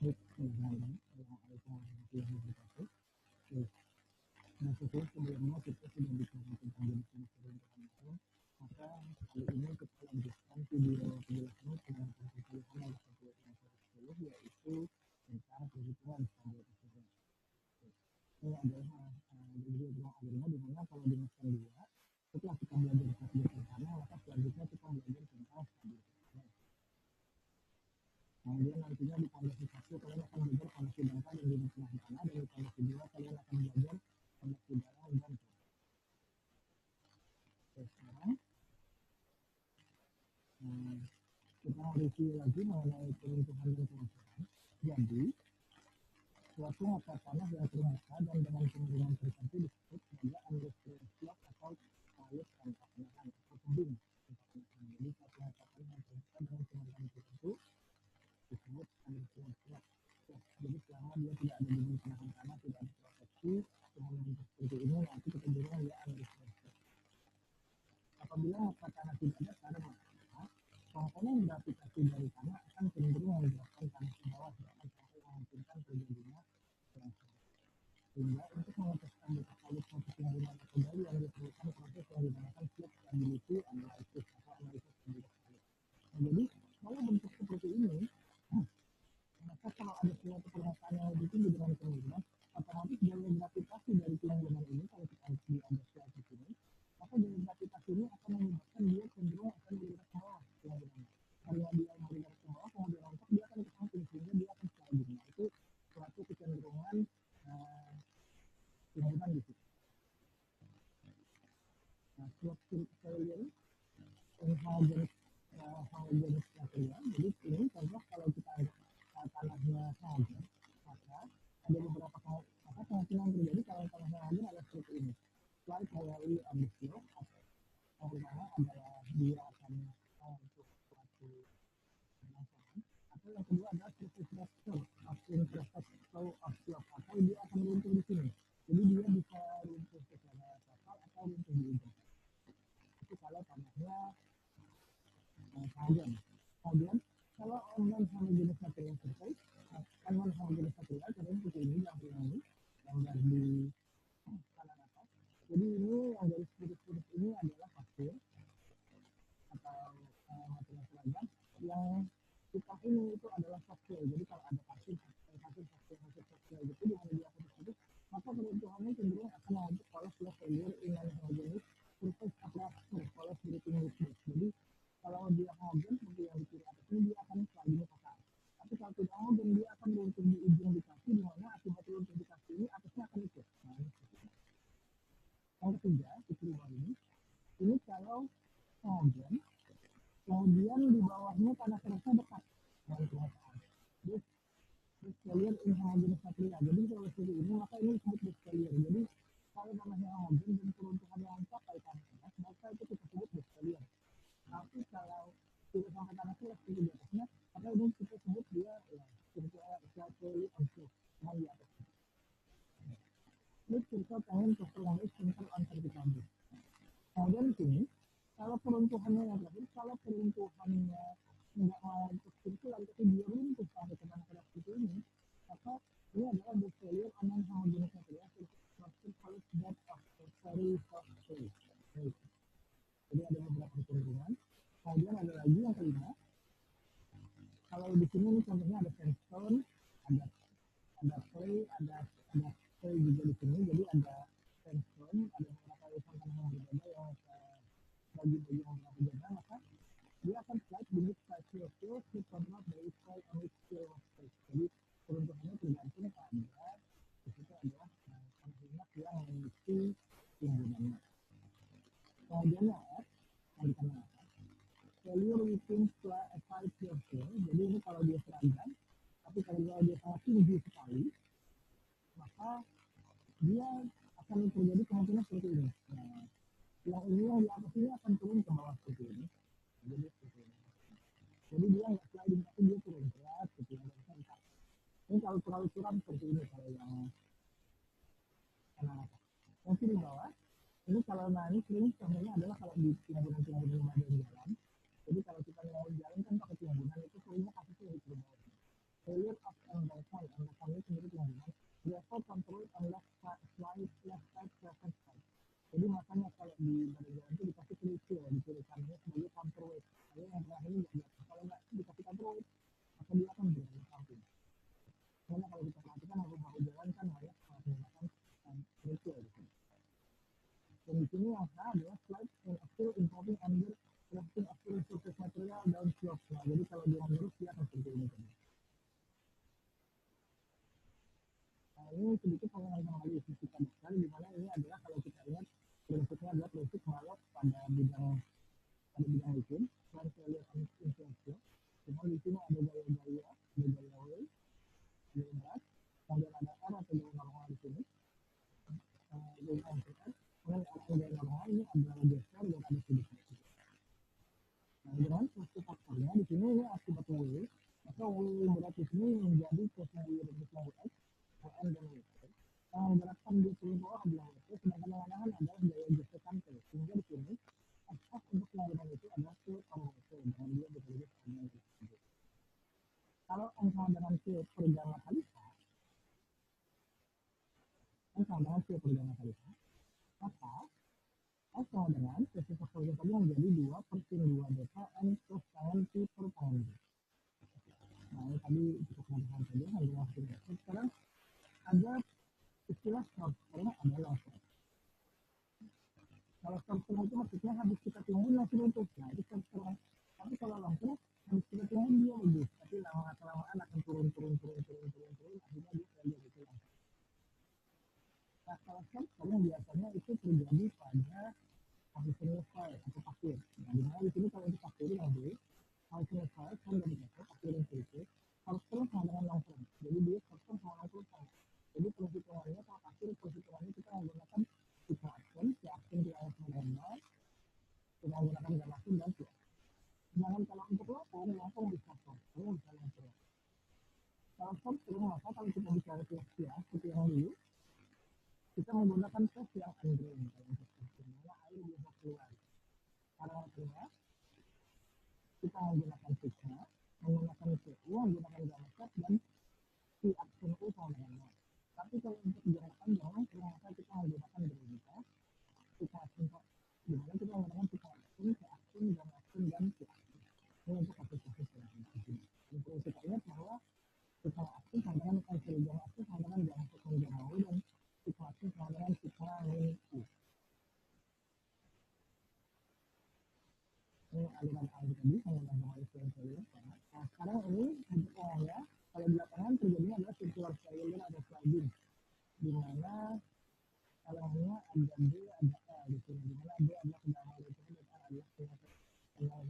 Nah, sesuai sebelumnya kita sudah bicara tentang jenis-jenis peruntuhan itu, maka kali ini kita lanjutkan video penjelasan tentang peruntuhan yang ke-10, yaitu tentang perhitungan standar tersebut. Ini adalah video akhirnya di mana kalau di semester 2, setelah kita belajar stabil pertama, maka selanjutnya kita belajar tentang stabil pertama. Kemudian nantinya di pondasi 1 kalian akan belajar pondasi dangkal dan jenis tanah, dan di pondasi 2 kalian akan belajar pondasi dalam dan sekarang kita review lagi mengenai peruntuhan dan kelangsungan. Jadi suatu mata tanah yang terbuka dan dengan kemiringan tertentu disebut sebagai unrestricted slot atau palut tanpa penahan atau tebing. Jadi suatu mata tanah yang terbuka dengan kemiringan tertentu disebut unrestricted slot. Jadi selama dia tidak ada dinding penahan tanah, tidak ada proteksi dengan bentuk seperti ini, nanti kita bilang dia unrestricted slot. Apabila mata tanah tidak ada tanah, komponen gravitasi dari tanah akan cenderung menggerakkan tanah ke bawah bahkan sampai memungkinkan terjadinya kelangsungan. Sehingga untuk mengetes betapa palusnya ketinggian atau daya yang diperlukan proses yang dinamakan slope stability analysis atau analisis stabilitas palut. Nah, jadi kalau bentuk seperti ini, maka kalau ada suatu permukaan yang lebih tinggi dengan kemiringan, otomatis daya gravitasi dari kelangsungan ini, kalau kita ada slide di sini, maka daya gravitasi ini akan menyebabkan dia cenderung akan bergerak ke bawah. Karena dia bergerak ke bawah, kemudian rontok, dia akan ke samping sehingga dia akan sliding. Nah, itu suatu kecenderungan timbunan di situ. Nah, struktur failure homogeneous material. Jadi ini contoh kalau kita tanahnya homogen, maka ada beberapa kemungkinan terjadi kalau tanahnya homogen ada seperti ini. Slide highly on the slope. Yang pertama adalah dia akan untuk suatu penampungan, atau yang kedua adalah surface rupture of imperfect flow of slope, atau dia akan runtuh di sini. Jadi dia bisa runtuh secara total atau runtuh di ujung. Itu kalau tanahnya homogen. Kemudian kalau non homogeneous material surface, non homogeneous material contohnya seperti ini, yang ini gambar di kanan atas. Jadi ini yang dari putus-putus ini adalah pasir atau material seragam, yang hitam ini itu adalah soft clay. Jadi kalau ada pasir gitu di mana dia putus-putus, maka peruntuhannya cenderung akan membentuk polos failure in non-homogeneous surface atau polos breaking weakness. Jadi kalau dia homogen seperti yang di kiri atas ini, dia akan sliding ke atas. Tapi kalau tidak homogen, dia akan runtuh di ujung dikasi, di mana akibat runtuh dikasi ini atasnya akan ikut. Nah, yang ketiga, di kiri bawah ini kalau homogen, kemudian di bawahnya tanah kerasnya dekat dengan permukaan. This failure in homogeneous material. Jadi kalau seperti ini, maka ini disebut this failure. Jadi kalau tanahnya homogen dan peruntuhannya mencapai tanah keras, maka itu kita sebut this failure. Tapi kalau tidak sampai tanah keras itu di atasnya, maka ini kita sebut dia slightly on slope, dengan di atas. Ini kita pengen performance center on vertical base. Kemudian di sini, kalau peruntuhannya yang terakhir, kalau peruntuhannya nggak mau untuk sirkular, tapi dia runtuh sampai ke tanah keras seperti ini, maka ini adalah the failure on non-homogeneous material structure called that of very soft clay. Jadi ada beberapa kecenderungan. Kemudian ada lagi yang kelima, kalau di sini ini contohnya ada sandstone, ada clay, ada clay juga di sini. Jadi ada sandstone, ada beberapa lapisan tanah yang berbeda yang bagi-bagi yang berbeda, maka dia akan slide beneath partial fill to control dari soil on which fill was placed. Jadi peruntuhannya tergantung pada di situ adalah tanah lunak yang memiliki timbunannya. Kemudian yang F, yang di kanan atas, failure within a 5-year fill. Jadi ini kalau dia seragam, tapi kalau dia sangat tinggi sekali, maka dia akan terjadi kemungkinan seperti ini. Nah, yang ini yang di atas ini akan turun ke bawah seperti ini. Jadi seperti ini. Jadi dia nggak sliding, tapi dia turun berat seperti ini. Ini kalau terlalu curam seperti ini kalau yang kanan atas. Yang kiri bawah, ini kalau naik ini contohnya adalah kalau di timbunan-timbunan rumah dan jalan. Jadi kalau kita mau jalan kan pakai timbunan, itu seringnya kasusnya di bawah. Failure of maka dia akan berada di samping. Karena kalau kita perhatikan bahu jalan kan banyak menggunakan ratio di sini. Dan di sini yang H adalah slide and actual improving under crafting actual surface material down slope. Nah, jadi kalau dia menurut dia akan seperti ini. Nah, ini sedikit mengenai kembali fisika dasar, di mana ini adalah kalau kita ingat prinsipnya adalah prinsip Malov pada bidang bikin dan saya lihat inflasi. Cuma di sini ada gaya-gaya, ada gaya way, gaya berat, kemudian ada R atau gaya normal di sini. Gaya MPR, kemudian gaya normal ini adalah geser dan ada sedikit. Nah, dengan satu faktornya di sini ini akibat W, maka W berat di sini menjadi cosine Y dan cosine X, WN dan W. Yang menggerakkan di sini bawah adalah W, sedangkan yang kanan adalah gaya gesekan T. Sehingga di sini asas untuk penggunaan itu adalah T sama T, dan dia bekerja sama dengan tersebut. Kalau M sama dengan T per gamma kali K, M sama dengan T per gamma kali K, maka S sama dengan sesi faktornya tadi menjadi 2 per sin 2 beta N plus tangan T per tangan B. Nah, ini tadi untuk pengetahuan saja, hanya langsung. Sekarang ada istilah short term ada long term. Kalau short term itu maksudnya habis kita tunggu langsung untuk, nah itu short term. Tapi kalau long term habis kita tunggu dia bagus, tapi lama-kelamaan akan turun, akhirnya dia saja itu long term. Nah, kalau short term biasanya itu terjadi pada hasilnya file atau pasir. Nah, dimana di sini kalau untuk pasir yang B, hasilnya file kan dari itu pasir yang itu short term sama dengan long term. Jadi dia short term sama long term. Jadi perhitungannya kalau pasir perhitungannya kita menggunakan tiga aksen, si aksen di ayat normal, kita menggunakan gamma sin dan si. Sedangkan kalau untuk langsung bisa short term, bisa long term. Kalau short term maka kalau kita bicara seperti yang dulu, kita menggunakan tes yang undrained kalau untuk dimana air biasa keluar. Karena artinya kita menggunakan sigma, menggunakan CU, menggunakan gamma set dan si aksen U sama dengan 0. Tapi kalau untuk jarak panjang, ternyata kita menggunakan derivita, kita aksen dimana kita menggunakan kita aksen, gamma aksen dan si aksen. Ini untuk kasus-kasus yang ada di sini. Untuk kita ingat bahwa kita aksen sama dengan gamma aksen sama dengan gamma set dan gamma U dan kita aksen sama dengan sigma min U. Ini aliran air tadi sama dengan yang saya lihat. Nah, sekarang ini untuk uangnya kalau di lapangan terjadinya adalah circular failure atau sliding, di mana elemennya ada D, ada L di sini, di mana D adalah kedalaman dari sini dan L adalah kedalaman.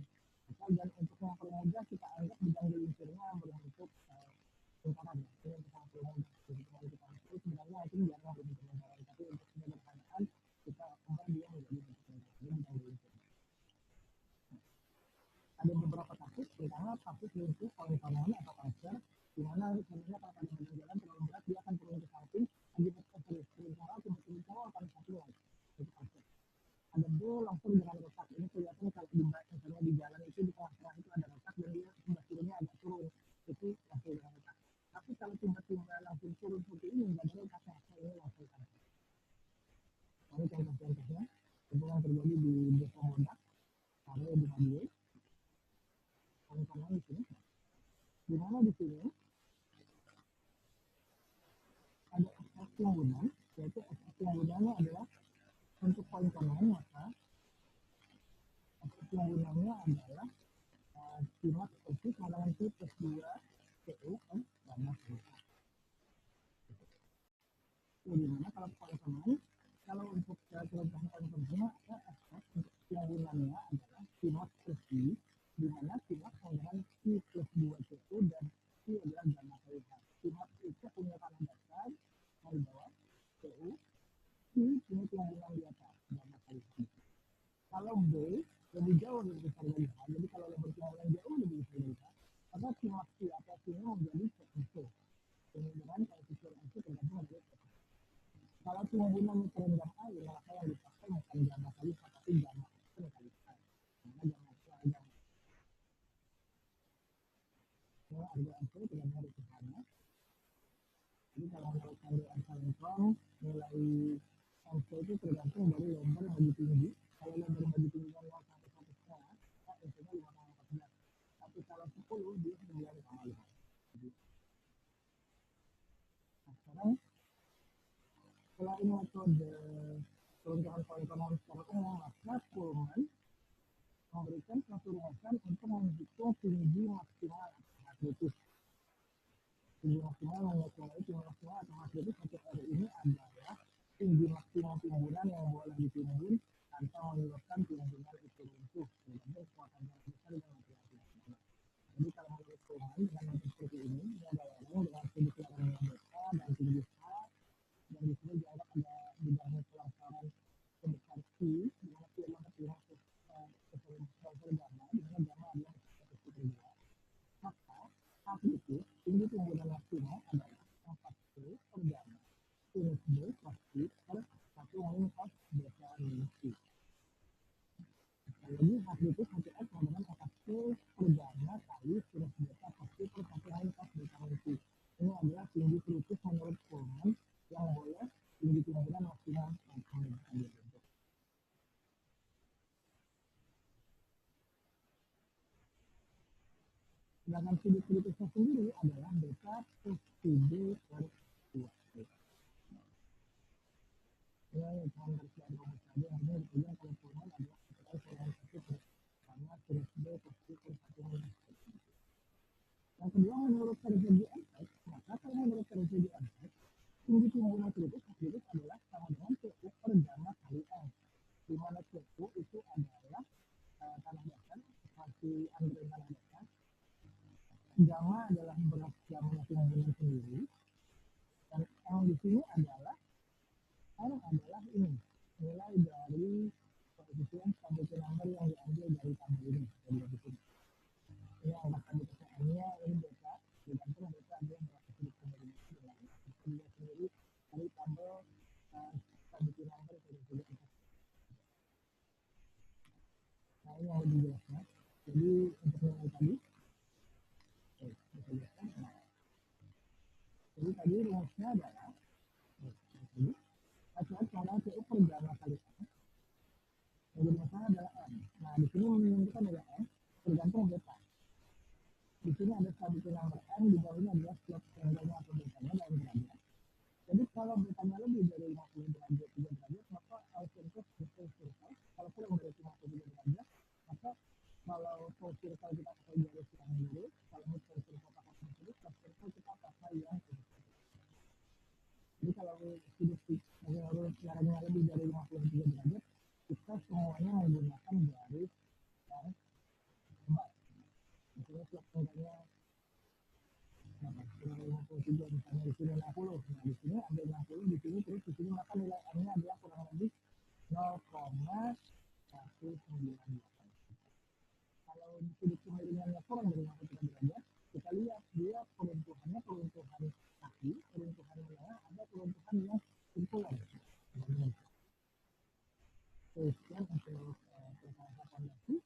Dan untuk yang permudah kita anggap bidang gelincirnya berbentuk lingkaran. Ini untuk yang permudah. Jadi kalau kita ambil sebenarnya itu jarang berbentuk lingkaran, tapi untuk sederhanaan kita ubah dia menjadi bentuk lingkaran. Ini bidang gelincir. Ada beberapa kasus, terutama kasus lumpuh koin-koinan atau kanker, di mana sebenarnya kalau pada bagian jalan terlalu berat dia akan turun ke samping, akibat seringkali tiba-tiba akan satu lagi, itu kanker. Ada B langsung dengan retak, ini kelihatan kalau di misalnya di jalan itu di tengah-tengah itu ada retak dan dia basirnya agak turun, itu langsung dengan retak. Tapi kalau tiba-tiba langsung turun seperti ini, nggak ada retaknya, ini langsung kanker. Ini contoh-contohnya, itu yang terjadi di desa Modak, karena di Madiun. Karena di sini, di mana di sini ada efek penggunaan, yaitu efek penggunaannya adalah untuk poin kanan, maka efek penggunaannya adalah simak persis dengan T plus 2 CU kan sama sama. Jadi mana kalau poin kanan, kalau untuk perubahan poin kanan, efek untuk penggunaannya adalah simak persis, di mana simak dengan T plus 2 CU dan T adalah gamma kali H. Simak itu punya tanda dasar di bawah CU, T punya penggunaan di atas gamma kali H. Kalau B lebih jauh lebih besar dari H, jadi kalau berpenggunaan jauh lebih besar dari H, maka simak T atau T-nya menjadi CMC. Kemudian koefisien MC tergantung dari C. Kalau penggunaan terendam air, maka yang dipakai bukan gamma kali H, tapi gamma aksen kali H. Karena gamma aksen ada. Nah, harga MC tergantung dari C-nya. Jadi kalau menurut Henry Armstrong, nilai MC itu tergantung dari lebar yang lebih tinggi. Kalau lebar yang lebih tinggi kan 0 sampai 1,5, maka MC-nya 5,14. Tapi kalau 10, dia 9,5. metode peruntukan polynomial secara umum, maka Pullman memberikan suatu rumusan untuk menghitung tinggi maksimal atau makritis. Tinggi maksimal mengukur tinggi maksimal atau makritis untuk R ini adalah tinggi maksimum timbunan yang boleh ditimbun tanpa menyebabkan timbunan itu runtuh tergantung kekuatan jarak besar dan laki-laki. Jadi kalau menurut Pullman dengan metode seperti ini adalah dengan sudut larangan beta dan tinggi H, dan di sini dianggap ada bidangnya pelanggaran sebesar Q, di mana Q adalah keseluruhan gamma, di mana gamma adalah statistik kedua. Maka saat itu tinggi timbunan maksimal adalah 4P per gamma sinus B plus Q per 1 min cos beta minus Q. Jadi hakritis HCF sama dengan 4P per gamma kali sinus beta plus Q per 1 min cos beta minus Q. Ini adalah tinggi kritis menurut Pullman yang boleh tinggi timbunan maksimal sedangkan sudut kritisnya sendiri adalah beta plus QB per 2. Ini cuma garis dari rumus saja, yang ini dipegang kalau Pullman adalah sekitar polarisasi karena sinus B plus Q per 1 minus Q. Yang kedua, menurut Terjadi efek, maka kalau menurut Terjadi efek, tinggi timbunan kritis adalah sama dengan CU per gamma kali N, di mana CU itu adalah tanah dasar, masih Andre tanah dasar. Gamma adalah berat gamma timbunan sendiri, dan N di sini adalah R adalah ini nilai dari koefisien stability number yang diambil dari tabel ini. Ini angka stabilitas N-nya ini beta, digantung beta adalah berapa sudut timbunan dia sendiri dari tabel stability number dari sudut. Nah ini yang lebih jelasnya. Jadi untuk nilai tadi, bisa jelaskan. Jadi tadi rumusnya adalah HCF sama dengan CU per gamma kali N. Yang jadi masalah adalah N. Nah di sini menentukan adalah N tergantung beta. Di sini ada stability number N, di bawahnya adalah slope angle-nya atau betanya dalam derajat. Jadi kalau betanya lebih dari 50 derajat, 3 derajat, maka ausentus full circle. Kalau kurang dari 53 derajat, maka kalau full circle kita pakai garis yang lurus, kalau mid full circle pakai garis lurus, plus circle kita pakai yang lurus. Jadi kalau sudut lurus jaraknya lebih dari 53 derajat, kita semuanya menggunakan garis yang lebar. Misalnya slope angle-nya 53, misalnya di sini 60. Nah di sini ambil 60, di sini terus di sini, maka nilai N-nya adalah kurang lebih 0,198. Kalau sudut kemiringannya kurang dari 53 derajat, kita lihat dia peruntuhannya peruntuhan kaki, peruntuhan menengah, ada peruntuhan yang sirkular. Sekian untuk pengetahuan fondasi.